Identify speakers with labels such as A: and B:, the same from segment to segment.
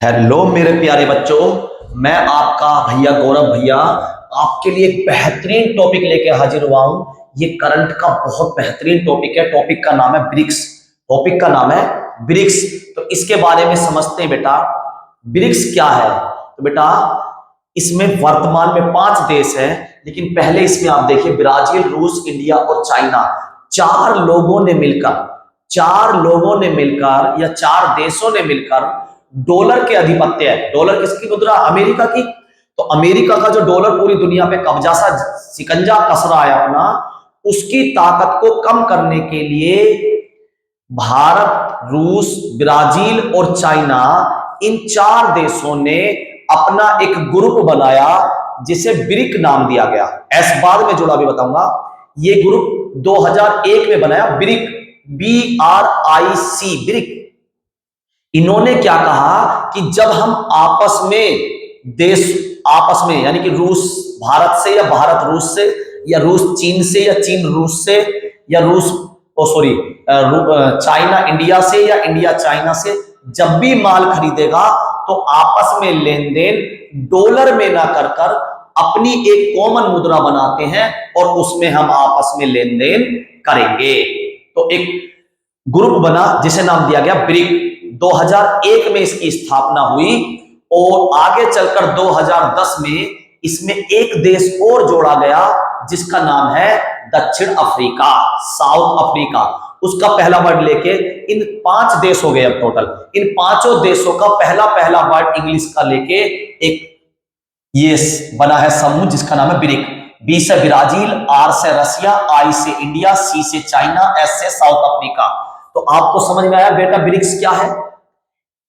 A: Hello मेरे प्यारे बच्चों, मैं आपका भैया गौरव भैया आपके लिए एक बेहतरीन टॉपिक लेके हाजिर हुआ हूं। ये करंट का बहुत बेहतरीन टॉपिक है। टॉपिक का नाम है ब्रिक्स। टॉपिक का नाम है ब्रिक्स। तो इसके बारे में समझते हैं बेटा, ब्रिक्स क्या है। तो बेटा इसमें वर्तमान में 5 देश हैं, लेकिन पहले इसमें आप देखिए ब्राजील, रूस, इंडिया और चाइना, चार लोगों ने मिलकर या 4 देशों ने मिलकर डॉलर के अधिपत्य है। डॉलर किसकी मुद्रा? अमेरिका की। तो अमेरिका का जो डॉलर पूरी दुनिया पे कब्जा सा शिकंजा कस रहा है अपना, उसकी ताकत को कम करने के लिए भारत, रूस, ब्राजील और चाइना, इन 4 देशों ने अपना एक ग्रुप बनाया जिसे ब्रिक नाम दिया गया। एस बाद में जुड़ा भी बताऊंगा। ये ग्रुप 2001 में बनाया, ब्रिक, BRIC, ब्रिक। इन्होंने क्या कहा कि जब हम आपस में यानी कि रूस भारत से या भारत रूस से या रूस चीन से या चीन रूस से या चाइना इंडिया से या इंडिया चाइना से जब भी माल खरीदेगा तो आपस में लेन देन डॉलर में ना कर अपनी एक कॉमन मुद्रा बनाते हैं और उसमें हम आपस में लेन देन करेंगे। तो एक ग्रुप बना जिसे नाम दिया गया ब्रिक। 2001 में इसकी स्थापना हुई और आगे चलकर 2010 में इसमें एक देश और जोड़ा गया जिसका नाम है दक्षिण अफ्रीका, साउथ अफ्रीका। उसका पहला वर्ड लेके इन 5 देश हो गए अब टोटल। इन 5 देशों का पहला वर्ड इंग्लिश का लेके एक ये बना है समूह जिसका नाम है ब्रिक। B से ब्राजील, R से रसिया, I से इंडिया, C से चाइना, S से साउथ अफ्रीका। तो आपको समझ में आया बेटा ब्रिक्स क्या है।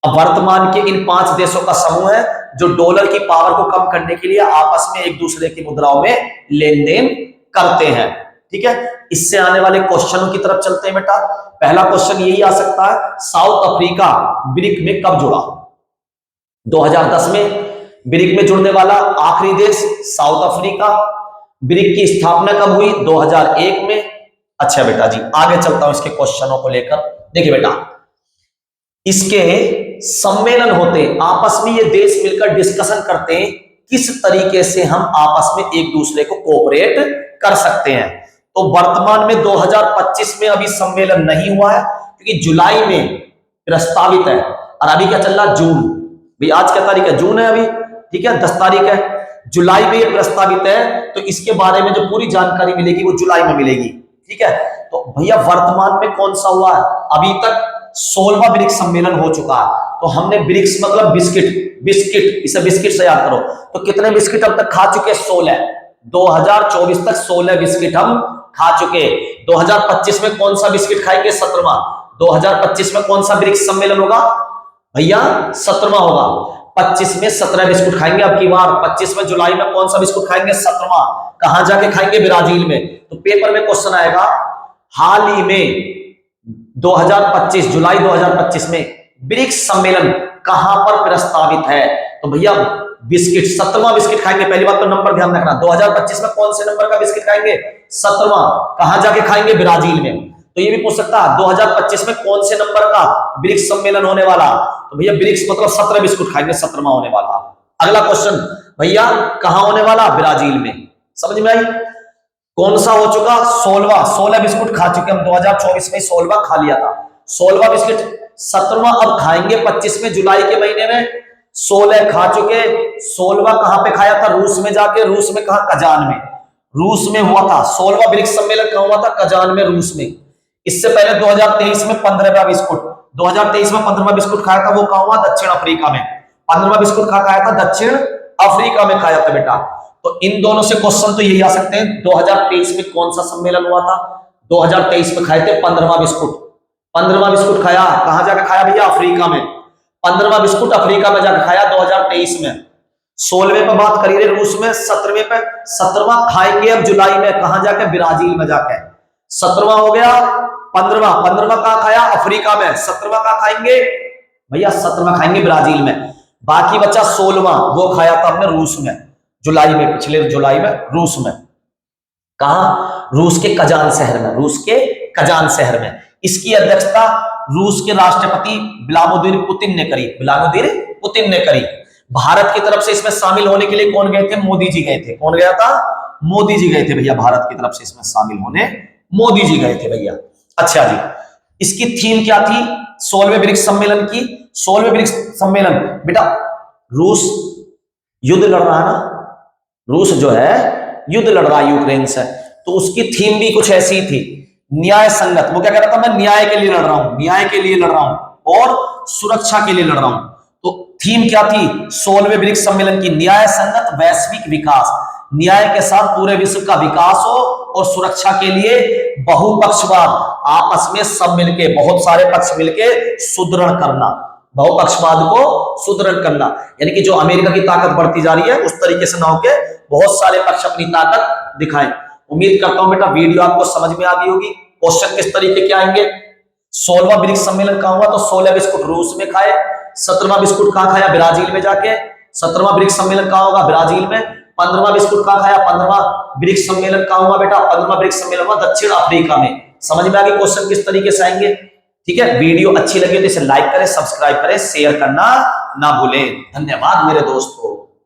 A: अब वर्तमान के इन 5 देशों का समूह है जो डॉलर की पावर को कम करने के लिए आपस में एक दूसरे की मुद्राओं में लेन देन करते हैं। ठीक है, इससे आने वाले क्वेश्चनों की तरफ चलते हैं बेटा। पहला क्वेश्चन यही आ सकता है, साउथ अफ्रीका ब्रिक में कब जुड़ा? 2010 में ब्रिक में जुड़ने वाला आखिरी देश साउथ अफ्रीका। ब्रिक की स्थापना कब हुई? 2001 में। अच्छा बेटा जी, आगे चलता हूं इसके क्वेश्चनों को लेकर। देखिए बेटा, इसके सम्मेलन होते हैं, आपस में ये देश मिलकर डिस्कशन करते हैं किस तरीके से हम आपस में एक दूसरे को कोऑपरेट कर सकते हैं। तो वर्तमान में 2025 में अभी सम्मेलन नहीं हुआ है क्योंकि जुलाई में प्रस्तावित है और अभी क्या चल रहा? जून। भाई आज क्या तारीख है? जून है अभी। ठीक है, 10 तारीख है। जुलाई में ये प्रस्तावित है, तो इसके बारे में जो पूरी जानकारी मिलेगी वो जुलाई में मिलेगी। ठीक है, तो भैया वर्तमान में कौन सा हुआ है? अभी तक 16वां ब्रिक्स सम्मेलन हो चुका है। तो हमने ब्रिक्स मतलब बिस्किट, इसे बिस्किट से याद करो। तो कितने बिस्किट अब तक खा चुके? 16। 2024 तक 16 बिस्किट हम खा चुके। 2025 में कौन सा बिस्किट खाएंगे? 17वां। 2025 में कौन सा ब्रिक्स सम्मेलन होगा भैया? 17वां होगा। 25 में 17 बिस्कुट खाएंगे अब की बार। 25 में जुलाई में कौन सा बिस्कुट खाएंगे? 17वां। कहां जाके खाएंगे? ब्राजील में। तो पेपर में क्वेश्चन आएगा, हाल ही में 2025 जुलाई 2025 में ब्रिक्स सम्मेलन कहां पर प्रस्तावित है? तो भैया बिस्किट 17वां बिस्किट खाएंगे। पहली बात तो नंबर ध्यान रखना, 2025 में कौन से नंबर का बिस्किट खाएंगे? 17वां। कहां जाके खाएंगे? ब्राजील में। तो ये भी पूछ सकता है 2025 में कौन से नंबर का ब्रिक्स सम्मेलन होने वाला? तो भैया ब्रिक्स मतलब 17 बिस्कुट खाएंगे, 17वां होने वाला। अगला क्वेश्चन भैया कहां होने वाला? ब्राजील में। समझ में आई? कौन सा हो चुका? 16 बिस्कुट खा चुके हम। 2024 में 16वां खा लिया था। 16वां बिस्किट, 17वां अब खाएंगे 25 में, जुलाई के महीने में। 16 खा चुके। 16वां कहां पे खाया था? रूस में जाके। रूस में कहा? कजान में। रूस में हुआ था 16वां ब्रिक्स सम्मेलन। कहां हुआ था? कजान में, रूस में। इससे पहले 2023 में 15वां बिस्कुट, 2023 में 15वां बिस्कुट खाया था, वो कहां हुआ? दक्षिण अफ्रीका में। 15वां बिस्कुट खाया था दक्षिण अफ्रीका में खाया था बेटा। तो इन दोनों से क्वेश्चन तो यही आ सकते हैं, 2023 में कौन सा सम्मेलन हुआ था? 2023 में खाए थे 15वां बिस्कुट। 15वां बिस्कुट खाया कहां जाकर खाया भैया? अफ्रीका में। 15वां बिस्कुट अफ्रीका में जाकर खाया 2023 में। 16वें पे बात करी रे रूस में, 17वें पे। 17वां खाएंगे अब जुलाई में, कहां जाके? ब्राजील में जाके। 17वां हो गया। 15वां कहां खाया? अफ्रीका में। 17वां कहां खाएंगे भैया? 17वां खाएंगे ब्राजील में। बाकी बचा 16वां, वो खाया था हमने रूस में, जुलाई में, पिछले जुलाई में रूस में। कहा? रूस के कजान शहर में। रूस के कजान शहर में। इसकी अध्यक्षता रूस के राष्ट्रपति व्लादिमीर पुतिन ने करी। व्लादिमीर पुतिन ने करी। भारत की तरफ से इसमें शामिल होने के लिए कौन गए थे? मोदी जी गए थे। कौन गया था? मोदी जी गए थे भैया। भारत की तरफ से इसमें शामिल होने मोदी जी गए थे भैया। अच्छा जी, इसकी थीम क्या थी 16वें ब्रिक्स सम्मेलन की? 16वें ब्रिक्स सम्मेलन बेटा, रूस युद्ध लड़ रहा है ना, रूस जो है युद्ध लड़ रहा है यूक्रेन से, तो उसकी थीम भी कुछ ऐसी थी, न्याय संगत। वो क्या कह रहा था? मैं न्याय के लिए लड़ रहा हूं, न्याय के लिए लड़ रहा हूं और सुरक्षा के लिए लड़ रहा हूं। तो थीम क्या थी 16वें ब्रिक्स सम्मेलन की? न्याय संगत वैश्विक विकास, न्याय के साथ पूरे विश्व का विकास हो और सुरक्षा के लिए बहुपक्षवाद, आपस में सब मिलके, बहुत सारे पक्ष मिलके सुदृढ़ करना, बहुपक्षवाद को सुदृढ़ करना, यानी कि जो अमेरिका की ताकत बढ़ती जा रही है उस तरीके से ना होके बहुत सारे पक्ष अपनी ताकत दिखाएं। उम्मीद करता हूं बेटा वीडियो आपको समझ में आ गई होगी। क्वेश्चन किस तरीके के आएंगे? 16वां ब्रिक्स सम्मेलन कहां हुआ? तो 16 बिस्कुट रूस में खाए। 17वां बिस्कुट कहां खाया? ब्राजील में जाके। 17वां ब्रिक्स सम्मेलन कहां होगा? ब्राजील में। 15वां बिस्कुट कहां खाया? 15वां ब्रिक्स सम्मेलन कहां हुआ बेटा? 15वां ब्रिक्स सम्मेलन हुआ दक्षिण अफ्रीका में। समझ में आ गई क्वेश्चन किस तरीके से आएंगे? ठीक है, वीडियो अच्छी लगी तो इसे लाइक करें, सब्सक्राइब करें, शेयर करना ना भूलें। धन्यवाद मेरे दोस्तों।